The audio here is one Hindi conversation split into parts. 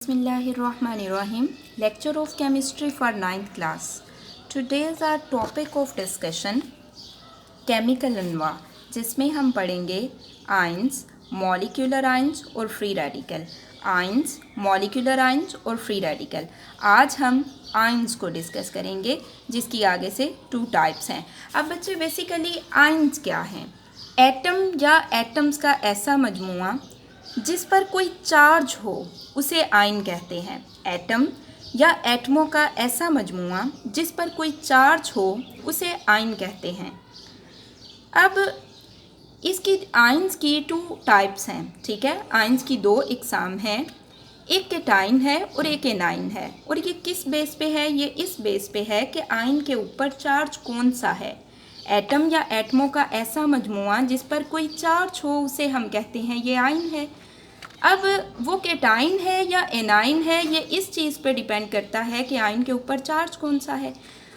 Bismillahirrahmanirrahim. Lecture of Chemistry for 9th class. Today is our topic of discussion Chemical Anwa, जिसमें हम पढ़ेंगे आयंस, मॉलिक्यूलर आयंस और free radical. Ions, molecular ions और फ्री रेडिकल. आज हम आयंस को डिस्कस करेंगे जिसकी आगे से 2 टाइप्स हैं. अब बच्चे बेसिकली आयंस क्या हैं? एटम या एटम्स का ऐसा मजमुआ जिस पर कोई चार्ज हो उसे आयन कहते हैं. एटम या एटमों का ऐसा मजमुआ जिस पर कोई चार्ज हो उसे आयन कहते हैं. अब इसकी आयंस की 2 टाइप्स हैं. ठीक है, आयंस की 2 इकसाम हैं. एक केटाइन है और एक एनाइन है. और ये किस बेस पे है? ये इस बेस पे है कि आयन के ऊपर चार्ज कौन सा है. एटम या एटमों का ऐसा मजमुआ जिस पर कोई चार्ज हो उसे हम कहते हैं ये आयन है. अब वो केटाइन है या एनाइन है ये इस चीज़ पे डिपेंड करता है कि आयन के ऊपर चार्ज कौन सा है.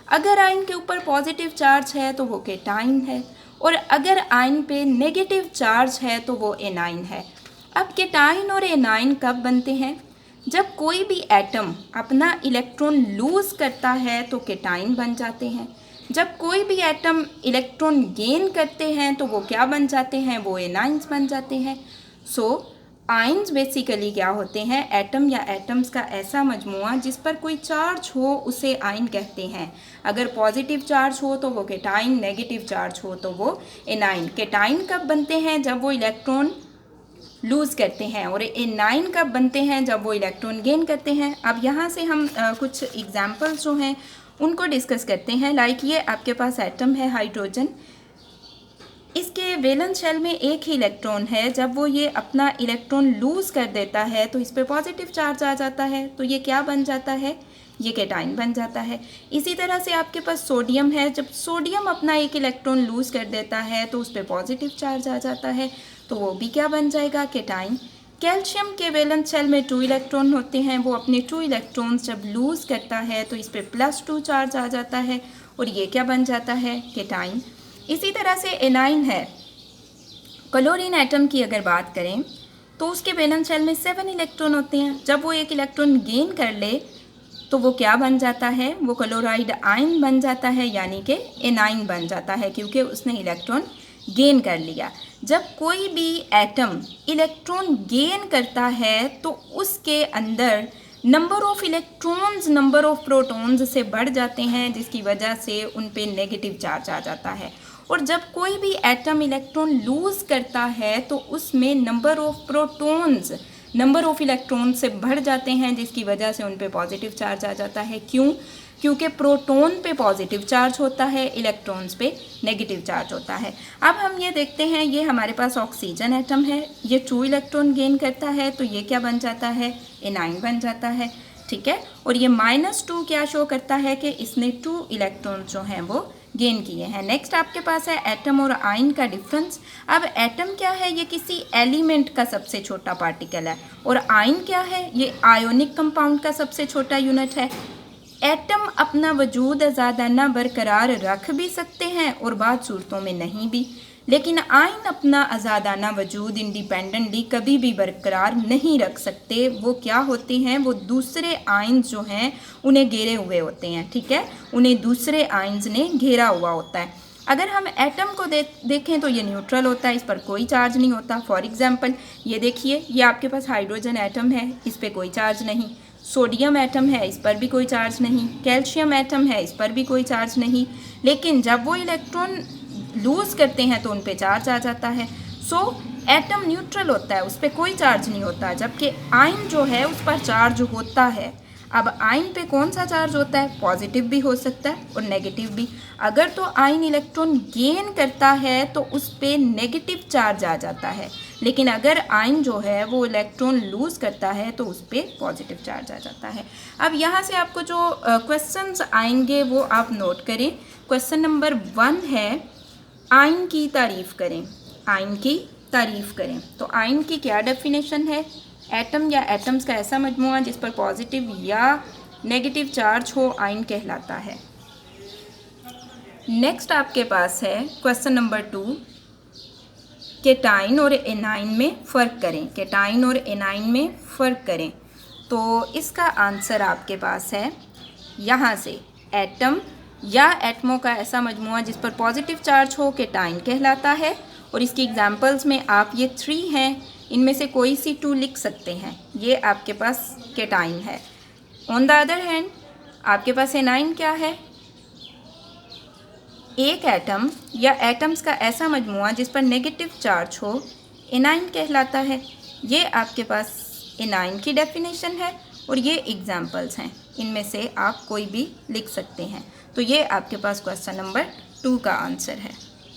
अगर आयन के ऊपर पॉजिटिव चार्ज है तो वो केटाइन है और अगर आयन पे नेगेटिव चार्ज है तो वो एनाइन है. अब केटाइन और एनाइन कब बनते हैं? जब कोई भी एटम अपना इलेक्ट्रॉन लूज़ करता है तो केटाइन बन जाते हैं. जब कोई भी एटम इलेक्ट्रॉन गेन करते हैं तो वो क्या बन जाते हैं? वो एनाइंस बन जाते हैं. सो आयंस बेसिकली क्या होते हैं? एटम या एटम्स का ऐसा मजमुआ जिस पर कोई चार्ज हो उसे आयन कहते हैं. अगर पॉजिटिव चार्ज हो तो वो केटाइन, नेगेटिव चार्ज हो तो वो एनाइन. केटाइन कब बनते हैं? जब वो इलेक्ट्रॉन लूज़ करते हैं. और एनाइन कब बनते हैं? जब वो इलेक्ट्रॉन गेन करते हैं. अब यहाँ से हम कुछ एग्जाम्पल्स जो हैं उनको डिस्कस करते हैं. लाइक ये आपके पास एटम है हाइड्रोजन. इसके वैलेंस शेल में एक ही इलेक्ट्रॉन है. जब वो ये अपना इलेक्ट्रॉन लूज़ कर देता है तो इस पर पॉजिटिव चार्ज आ जाता है. तो ये क्या बन जाता है? ये केटाइन बन जाता है. इसी तरह से आपके पास सोडियम है. जब सोडियम अपना एक इलेक्ट्रॉन लूज़ कर देता है तो उस पर पॉजिटिव चार्ज आ जाता है तो वो भी क्या बन जाएगा? केटाइन. कैल्शियम के वैलेंस शेल में 2 इलेक्ट्रॉन होते हैं. वो अपने 2 इलेक्ट्रॉन्स जब लूज़ करता है तो इस पर +2 चार्ज आ जाता है और ये क्या बन जाता है? केटाइन. इसी तरह से एनाइन है. क्लोरीन एटम की अगर बात करें तो उसके वैलेंस शेल में 7 इलेक्ट्रॉन होते हैं. जब वो एक इलेक्ट्रॉन गेन कर ले तो वो क्या बन जाता है? वो क्लोराइड आयन बन जाता है यानी कि एनाइन बन जाता है क्योंकि उसने इलेक्ट्रॉन गेन कर लिया. जब कोई भी एटम इलेक्ट्रॉन गेन करता है तो उसके अंदर number of electrons number of protons से बढ़ जाते हैं जिसकी वजह से उन पे नेगेटिव चार्ज आ जाता है. और जब कोई भी एटम इलेक्ट्रॉन लूज़ करता है तो उसमें number of protons number of electron से बढ़ जाते हैं जिसकी वजह से उन पे पॉजिटिव चार्ज आ जाता है. क्यों? क्योंकि प्रोटॉन पे पॉजिटिव चार्ज होता है, इलेक्ट्रॉन्स पे नेगेटिव चार्ज होता है. अब हम ये देखते हैं, ये हमारे पास ऑक्सीजन एटम है. ये 2 इलेक्ट्रॉन गेन करता है तो ये क्या बन जाता है? एनाइन बन जाता है. ठीक है, और ये -2 क्या शो करता है कि इसने 2 इलेक्ट्रॉन जो हैं वो गेन किए हैं. नेक्स्ट आपके पास है एटम और आयन का डिफरेंस. अब एटम क्या है? ये किसी एलिमेंट का सबसे छोटा पार्टिकल है. और आयन क्या है? ये आयोनिक कंपाउंड का सबसे छोटा यूनिट है. एटम अपना वजूद आज़ादाना बरकरार रख भी सकते हैं और बाद सूरतों में नहीं भी. लेकिन आयन अपना आज़ादाना वजूद इंडिपेंडेंटली कभी भी बरकरार नहीं रख सकते. वो क्या होते हैं? वो दूसरे आयन्स जो हैं उन्हें घेरे हुए होते हैं. ठीक है, उन्हें दूसरे आयन्स ने घेरा हुआ होता है. अगर हम एटम को देखें तो ये न्यूट्रल होता है, इस पर कोई चार्ज नहीं होता. फॉर एग्जांपल ये देखिए, ये आपके पास हाइड्रोजन एटम है, इस पर कोई चार्ज नहीं. सोडियम एटम है, इस पर भी कोई चार्ज नहीं. कैल्शियम एटम है, इस पर भी कोई चार्ज नहीं. लेकिन जब वो इलेक्ट्रॉन लूज़ करते हैं तो उन पे चार्ज आ जाता है. सो एटम न्यूट्रल होता है, उस पर कोई चार्ज नहीं होता. जबकि आयन जो है उस पर चार्ज होता है. अब आयन पे कौन सा चार्ज होता है? पॉजिटिव भी हो सकता है और नेगेटिव भी. अगर तो आयन इलेक्ट्रॉन गेन करता है तो उस पर नेगेटिव चार्ज आ जाता है. लेकिन अगर आयन जो है वो इलेक्ट्रॉन लूज़ करता है तो उस पर पॉजिटिव चार्ज आ जाता है. अब यहाँ से आपको जो क्वेश्चंस आएंगे वो आप नोट करें. क्वेश्चन नंबर 1 है, आयन की तारीफ़ करें. आयन की तारीफ़ करें. तो आयन की क्या डेफिनेशन है? एटम या एटम्स का ऐसा मजमुआ जिस पर पॉजिटिव या नेगेटिव चार्ज हो आयन कहलाता है. नेक्स्ट आपके पास है क्वेश्चन नंबर 2, केटाइन और एनाइन में फ़र्क करें. केटाइन और एनाइन में फ़र्क करें. तो इसका आंसर आपके पास है यहाँ से एटम या एटमों का ऐसा मजमुआ जिस पर पॉजिटिव चार्ज हो केटाइन कहलाता है। और इसकी एग्जांपल्स में आप ये 3 हैं, इनमें से कोई सी 2 लिख सकते हैं, ये आपके पास केटाइन है। ऑन द अदर हैंड आपके पास एनाइन क्या है? एक एटम या एटम्स का ऐसा मजमुआ जिस पर नेगेटिव चार्ज हो एनाइन कहलाता है। ये आपके पास एनाइन की डेफिनेशन है और ये एग्जांपल्स हैं, इनमें से आप कोई भी लिख सकते हैं। तो ये आपके पास क्वेश्चन नंबर 2 का आंसर है।